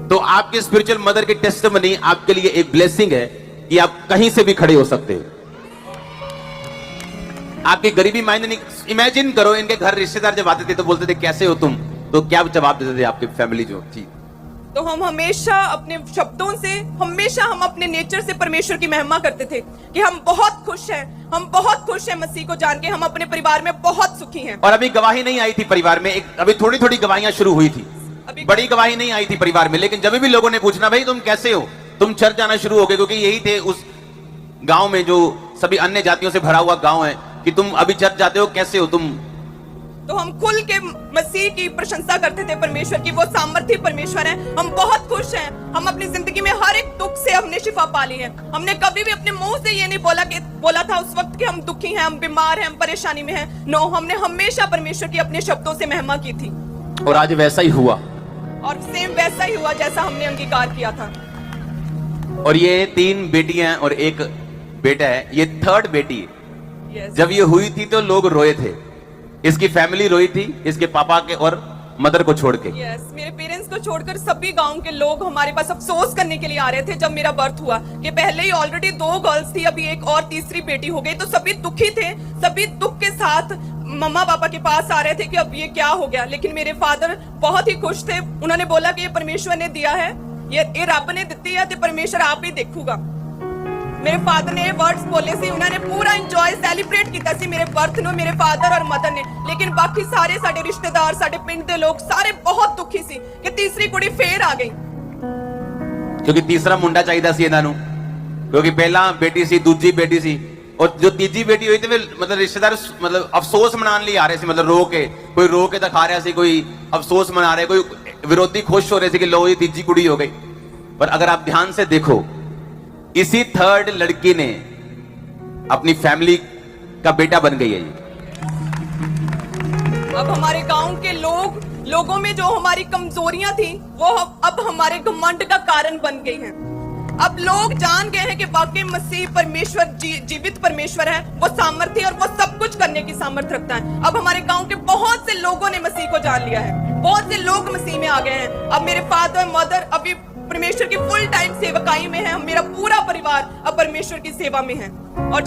तो आपकी spiritual mother की टेस्टिमनी आपके लिए एक ब्लेसिंग है कि आप कहीं से भी खड़े हो सकते हो। आपकी गरीबी मायने नहीं। इमेजिन करो, इनके घर रिश्तेदार जब आते थे तो बोलते थे कैसे हो तुम, तो क्या जवाब देते थे आपकी फैमिली जो थी? तो हम हमेशा अपने शब्दों से, हमेशा हम अपने नेचर से परमेश्वर की महिमा करते थे कि हम बहुत खुश हैं, हम बहुत खुश हैं मसीह को जान के, हम अपने परिवार में बहुत सुखी हैं। और अभी गवाही नहीं आई थी परिवार में, अभी थोड़ी थोड़ी गवाहियां शुरू हुई थी, अभी बड़ी गवाही नहीं आई थी परिवार में। लेकिन जब भी लोगों ने पूछना भाई तुम कैसे हो, तुम चर्च जाना शुरू हो गए, क्योंकि यही थे उस गांव में जो सभी अन्य जातियों से भरा हुआ गांव है, कि तुम अभी चर्च जाते हो, कैसे हो तुम। तो हम खुल के मसीह की प्रशंसा करते थे परमेश्वर की, वो सामर्थ्य परमेश्वर है। हम बहुत खुश हैं, हम अपनी जिंदगी में हर एक दुख से हमने शिफा पा ली है। हमने कभी भी अपने मुंह से ये नहीं बोला था उस वक्त कि हम दुखी हैं, हम बीमार हैं, हम परेशानी में हैं। नो, हमने हमेशा परमेश्वर की अपने शब्दों से महिमा की थी। और आज वैसा ही हुआ, और सेम वैसा ही हुआ जैसा हमने अंगीकार किया था। और ये 3 बेटियां और 1 बेटा है, ये 3rd बेटी है। Yes. जब ये हुई थी तो लोग रोए थे, इसकी फैमिली रोई थी, इसके पापा के और मदर को छोड़ के। Yes, मेरे पेरेंट्स को छोड़कर सभी गांव के लोग हमारे पास अफसोस करने के लिए आ रहे थे जब मेरा बर्थ हुआ, कि पहले ही ऑलरेडी 2 गर्ल्स थी, अभी एक और तीसरी बेटी हो गई। तो सभी दुखी थे, सभी दुख के साथ मम्मा पापा के पास आ रहे थे कि अब ये क्या हो गया। लेकिन मेरे फादर बहुत ही खुश थे, उन्होंने बोला कि ये परमेश्वर ने दिया है, ये रब ने दी है, तो परमेश्वर आप ही देखूगा। मेरे फादर ने वर्ड्स बोले सी, उन्होंने पूरा इंजॉय सेलिब्रेट किया सी मेरे बर्थ नो, मेरे फादर और मदर ने। लेकिन बाकी सारे साडे रिश्तेदार, साडे पिंड के लोग सारे बहुत दुखी सी कि तीसरी कुड़ी फेर आ गई, क्योंकि तीसरा मुंडा चाहिए सी इन्हां नूं, क्योंकि पहला बेटी सी, दूजी बेटी सी, और जो तीजी बेटी हुई थी वे मतलब रिश्तेदार मतलब अफसोस मनाने लिए आ रहे थे, मतलब रो के, कोई रो के दिखा रहा सी, कोई अफसोस मना रहे, कोई विरोधी खुश हो रहे थे कि लो ये तीजी कुड़ी हो गई। पर अगर आप ध्यान से देखो, इसी 3rd लड़की ने अपनी फैमिली का बेटा बन गई है ये। अब हमारे गांव के लोगों में जो हमारी कमजोरियां थी वो अब हमारे घमंड का कारण बन गई हैं। अब लोग जान गए हैं कि वाकई मसीह परमेश्वर जीवित परमेश्वर है, वो सामर्थ्य और वो सब कुछ करने की सामर्थ्य रखता है। अब हमारे गांव के बहुत से लोगों ने मसीह को जान लिया है, बहुत से लोग मसीह में आ गए हैं। अब मेरे फादर मदर अभी परमेश्वर की फुल टाइम सेवकाई में है, मेरा पूरा परिवार अब परमेश्वर की सेवा में है। और